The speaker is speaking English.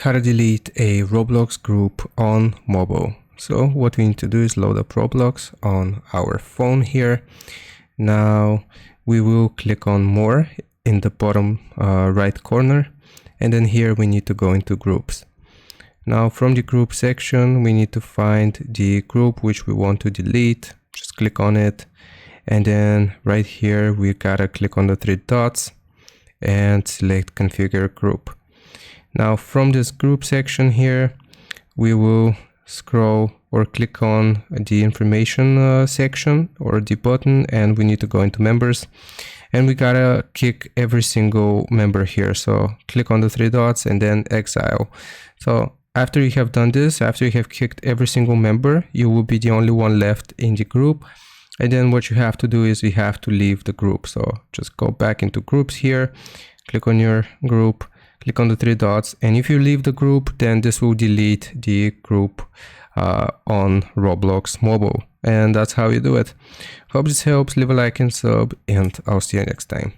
how to delete a Roblox group on mobile. So what we need to do is load up Roblox on our phone here. Now we will click on more in the bottom right corner, and then here we need to go into groups. Now from the group section we need to find the group which we want to delete. Just click on it, and then right here we gotta click on the three dots and select configure group. Now from this group section here we will scroll or click on the information section or the button, and we need to go into members, and we gotta kick every single member here. So click on the three dots and then exile. So after you have done this, after you have kicked every single member, you will be the only one left in the group. And then what you have to do is you have to leave the group. So just go back into groups here, click on your group, click on the three dots, and if you leave the group, then this will delete the group on Roblox mobile. And that's how you do it. Hope this helps. Leave a like and sub, and I'll see you next time.